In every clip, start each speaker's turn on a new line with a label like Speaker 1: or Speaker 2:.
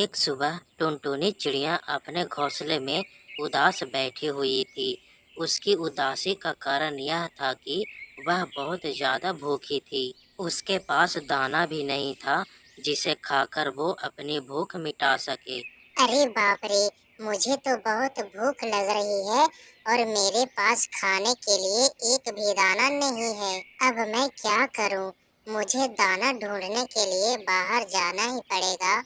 Speaker 1: एक सुबह टुनटुनी चिड़िया अपने घोंसले में उदास बैठी हुई थी। उसकी उदासी का कारण यह था कि वह बहुत ज्यादा भूखी थी। उसके पास दाना भी नहीं था जिसे खाकर वो अपनी भूख मिटा सके।
Speaker 2: अरे बाप रे! मुझे तो बहुत भूख लग रही है और मेरे पास खाने के लिए एक भी दाना नहीं है। अब मैं क्या करूं? मुझे दाना ढूंढने के लिए बाहर जाना ही पड़ेगा।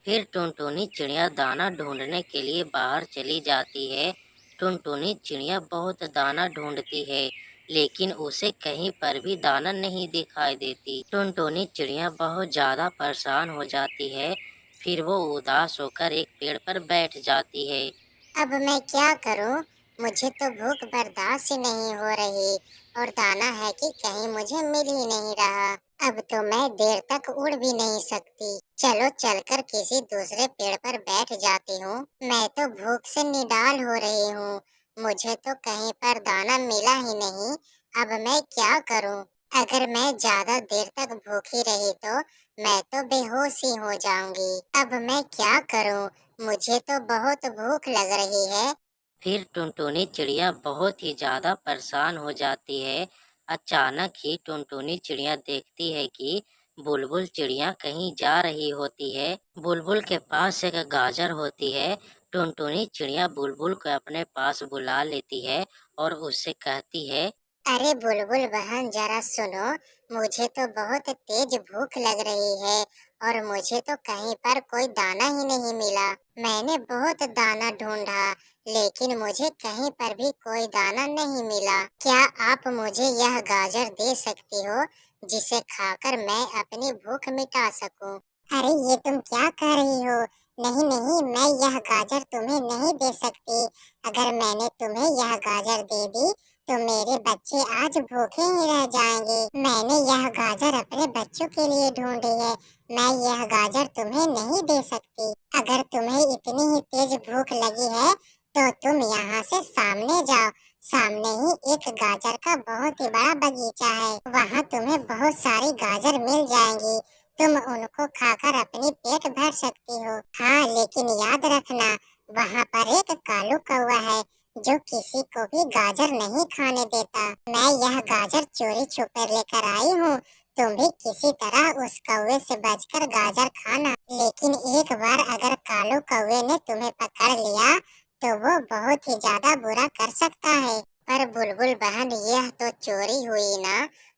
Speaker 1: फिर टुनटुनी चिड़िया दाना ढूंढने के लिए बाहर चली जाती है। टुनटुनी चिड़िया बहुत दाना ढूंढती है, लेकिन उसे कहीं पर भी दाना नहीं दिखाई देती। टुनटुनी चिड़िया बहुत ज्यादा परेशान हो जाती है। फिर वो उदास होकर एक पेड़ पर बैठ जाती है।
Speaker 2: अब मैं क्या करूं? मुझे तो भूख बर्दाश्त ही नहीं हो रही और दाना है कि कहीं मुझे मिल ही नहीं रहा। अब तो मैं देर तक उड़ भी नहीं सकती। चलो चलकर किसी दूसरे पेड़ पर बैठ जाती हूँ। मैं तो भूख से निडाल हो रही हूँ। मुझे तो कहीं पर दाना मिला ही नहीं। अब मैं क्या करूँ? अगर मैं ज्यादा देर तक भूखी रही तो मैं तो बेहोश ही हो जाऊंगी। अब मैं क्या करूँ? मुझे तो बहुत भूख लग रही है।
Speaker 1: फिर टुनटुनी चिड़िया बहुत ही ज्यादा परेशान हो जाती है। अचानक ही टुनटुनी चिड़िया देखती है कि बुलबुल चिड़िया कहीं जा रही होती है। बुलबुल के पास एक गाजर होती है। टुनटुनी चिड़िया बुलबुल को अपने पास बुला लेती है और उससे कहती है।
Speaker 2: अरे बुलबुल बहन जरा सुनो, मुझे तो बहुत तेज भूख लग रही है और मुझे तो कहीं पर कोई दाना ही नहीं मिला। मैंने बहुत दाना ढूंढा लेकिन मुझे कहीं पर भी कोई दाना नहीं मिला। क्या आप मुझे यह गाजर दे सकती हो जिसे खाकर मैं अपनी भूख मिटा सकूं? अरे ये तुम क्या कह रही हो? नहीं नहीं, मैं यह गाजर तुम्हें नहीं दे सकती। अगर मैंने तुम्हें यह गाजर दे दी तो मेरे बच्चे आज भूखे ही रह जाएंगे। मैंने यह गाजर अपने बच्चों के लिए ढूंढी है। मैं यह गाजर तुम्हें नहीं दे सकती। अगर तुम्हें इतनी ही तेज भूख लगी है तो तुम यहाँ से सामने जाओ। सामने ही एक गाजर का बहुत ही बड़ा बगीचा है। वहाँ तुम्हें बहुत सारी गाजर मिल जाएंगी। तुम उनको खाकर अपनी पेट भर सकती हो। हाँ लेकिन याद रखना, वहाँ पर एक कालू कौवा है जो किसी को भी गाजर नहीं खाने देता। मैं यह गाजर चोरी छुपे लेकर आई हूँ। तुम भी किसी तरह उस कौवे से बचकर गाजर खाना। लेकिन एक बार अगर कालू कौवे ने तुम्हें पकड़ लिया तो वो बहुत ही ज्यादा बुरा कर सकता है। पर बुलबुल बहन, यह तो चोरी हुई ना।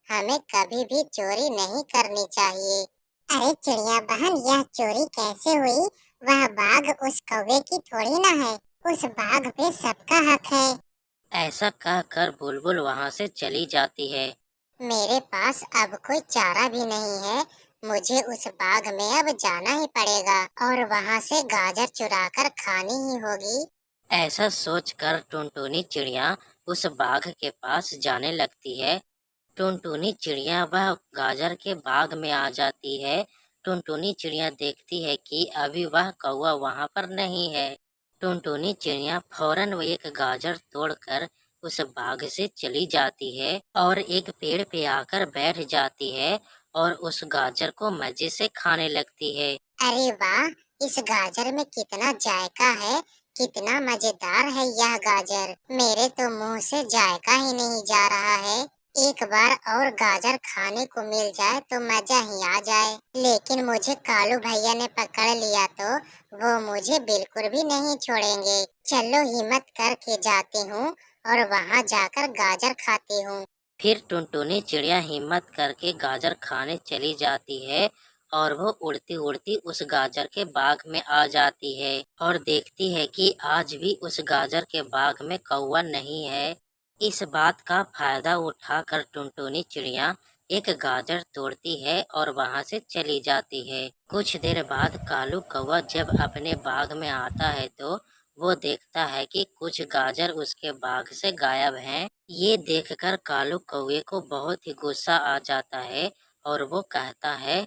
Speaker 2: हमें कभी भी चोरी नहीं करनी चाहिए। अरे चिड़िया बहन, यह चोरी कैसे हुई? वह बाघ उस कौवे की थोड़ी ना है। उस बाघ पे सबका हक है।
Speaker 1: ऐसा कहकर बुलबुल वहाँ से चली जाती है।
Speaker 2: मेरे पास अब कोई चारा भी नहीं है। मुझे उस बाग में अब जाना ही पड़ेगा और वहाँ से गाजर चुराकर खानी ही होगी।
Speaker 1: ऐसा सोचकर टुनटुनी चिड़िया उस बाघ के पास जाने लगती है। टुनटुनी चिड़िया वह गाजर के बाग में आ जाती है। टुनटुनी चिड़िया देखती है कि अभी वह कौवा वहां पर नहीं है। टुनटुनी चिड़िया फौरन वो एक गाजर तोड़कर उस बाग से चली जाती है और एक पेड़ पे आकर बैठ जाती है और उस गाजर को मजे से खाने लगती है।
Speaker 2: अरे वाह! इस गाजर में कितना जायका है। कितना मजेदार है यह गाजर। मेरे तो मुंह से जायका ही नहीं जा रहा है। एक बार और गाजर खाने को मिल जाए तो मजा ही आ जाए। लेकिन मुझे कालू भैया ने पकड़ लिया तो वो मुझे बिल्कुल भी नहीं छोड़ेंगे। चलो हिम्मत करके जाती हूँ और वहाँ जाकर गाजर खाती हूँ।
Speaker 1: फिर टुनटुनी चिड़िया हिम्मत करके गाजर खाने चली जाती है और वो उड़ती उड़ती उस गाजर के बाग में आ जाती है और देखती है कि आज भी उस गाजर के बाग में कौवा नहीं है। इस बात का फायदा उठाकर टुनटुनी चिड़िया एक गाजर तोड़ती है और वहां से चली जाती है। कुछ देर बाद कालू कौवा जब अपने बाग में आता है तो वो देखता है कि कुछ गाजर उसके बाग से गायब हैं। ये देखकर कालू कौवे को बहुत ही गुस्सा आ जाता है और वो कहता है।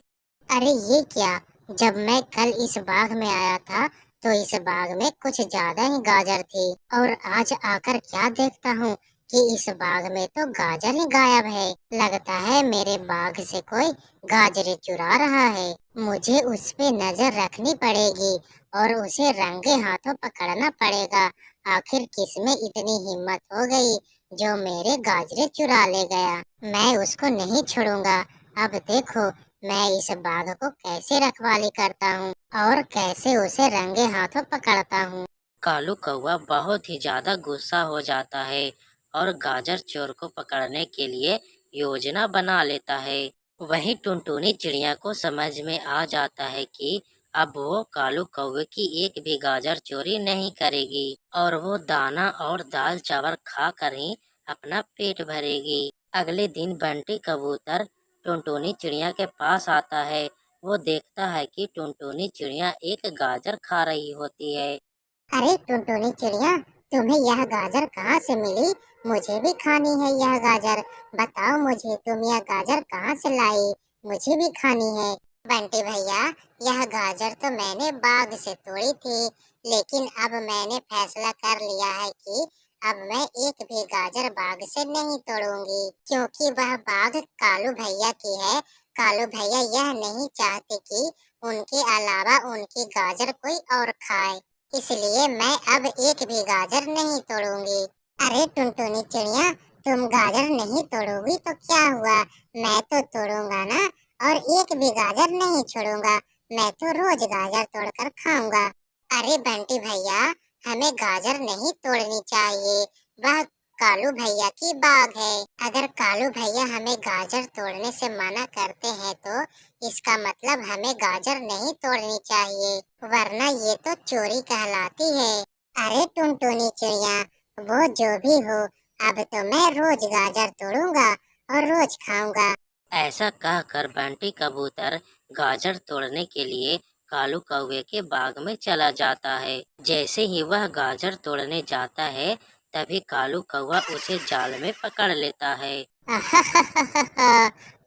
Speaker 2: अरे ये क्या! जब मैं कल इस बाग में आया था तो इस बाग में कुछ ज्यादा ही गाजर थी और आज आकर क्या देखता हूँ कि इस बाग में तो गाजर ही गायब है। लगता है मेरे बाग से कोई गाजरें चुरा रहा है। मुझे उस पे नजर रखनी पड़ेगी और उसे रंगे हाथों पकड़ना पड़ेगा। आखिर किसमें इतनी हिम्मत हो गई जो मेरे गाजरे चुरा ले गया। मैं उसको नहीं छोड़ूंगा। अब देखो मैं इस बाघ को कैसे रखवाली करता हूँ और कैसे उसे रंगे हाथों पकड़ता हूँ।
Speaker 1: कालू कौवा बहुत ही ज्यादा गुस्सा हो जाता है और गाजर चोर को पकड़ने के लिए योजना बना लेता है। वहीं टुनटुनी चिड़िया को समझ में आ जाता है कि अब वो कालू कौवे की एक भी गाजर चोरी नहीं करेगी और वो दाना और दाल चावल खा कर ही अपना पेट भरेगी। अगले दिन बंटी कबूतर टुनटुनी चिड़िया के पास आता है। वो देखता है कि टुनटुनी चिड़िया एक गाजर खा रही होती है।
Speaker 2: अरे टुनटुनी चिड़िया, तुम्हें यह गाजर कहाँ से मिली? मुझे भी खानी है यह गाजर। बताओ मुझे तुम यह गाजर कहाँ से लाई? मुझे भी खानी है। बंटी भैया, यह गाजर तो मैंने बाग से तोड़ी थी, लेकिन अब मैंने फैसला कर लिया है कि अब मैं एक भी गाजर बाग से नहीं तोड़ूंगी, क्योंकि वह बाग कालू भैया की है। कालू भैया यह नहीं चाहते कि उनके अलावा उनकी गाजर कोई और खाए, इसलिए मैं अब एक भी गाजर नहीं तोड़ूंगी। अरे टुनटुनी चिड़िया, तुम गाजर नहीं तोड़ोगी तो क्या हुआ? मैं तो तोड़ूंगा ना, और एक भी गाजर नहीं छोड़ूंगा। मैं तो रोज गाजर तोड़कर खाऊंगा। अरे बंटी भैया, हमें गाजर नहीं तोड़नी चाहिए। वह कालू भैया की बाग है। अगर कालू भैया हमें गाजर तोड़ने से मना करते हैं तो इसका मतलब हमें गाजर नहीं तोड़नी चाहिए, वरना ये तो चोरी कहलाती है। अरे टुनटुनी चिड़िया, वो जो भी हो, अब तो मैं रोज गाजर तोड़ूंगा और रोज खाऊंगा।
Speaker 1: ऐसा कहकर बंटी कबूतर गाजर तोड़ने के लिए कालू कौवे के बाग में चला जाता है। जैसे ही वह गाजर तोड़ने जाता है तभी कालू कौवा उसे जाल में पकड़ लेता है।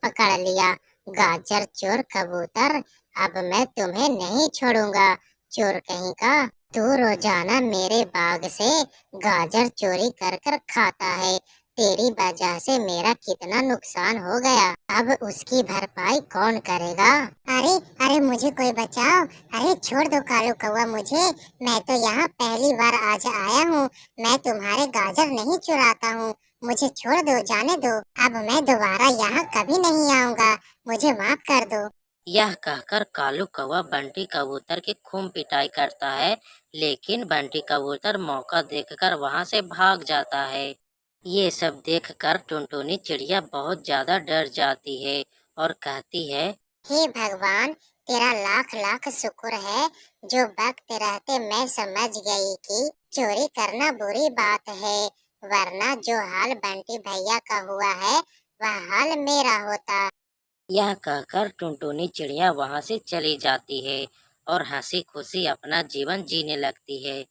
Speaker 2: पकड़ लिया, गाजर चोर कबूतर। अब मैं तुम्हें नहीं छोड़ूंगा, चोर कहीं का। तू रोजाना मेरे बाग से गाजर चोरी कर कर खाता है। तेरी वजह से मेरा कितना नुकसान हो गया, अब उसकी भरपाई कौन करेगा? अरे अरे मुझे कोई बचाओ। अरे छोड़ दो कालू कौवा मुझे। मैं तो यहाँ पहली बार आज आया हूँ। मैं तुम्हारे गाजर नहीं चुराता हूँ। मुझे छोड़ दो, जाने दो। अब मैं दोबारा यहाँ कभी नहीं आऊँगा। मुझे माफ कर दो।
Speaker 1: यह कहकर कालू कौवा बंटी कबूतर की खूब पिटाई करता है, लेकिन बंटी कबूतर मौका देखकर वहां से भाग जाता है। ये सब देखकर टुनटुनी चिड़िया बहुत ज्यादा डर जाती है और कहती है,
Speaker 2: हे भगवान, तेरा लाख लाख शुक्र है। जो वक्त रहते मैं समझ गई कि चोरी करना बुरी बात है, वरना जो हाल बंटी भैया का हुआ है वह हाल मेरा होता।
Speaker 1: यह कहकर टुनटुनी चिड़िया वहां से चली जाती है और हंसी खुशी अपना जीवन जीने लगती है।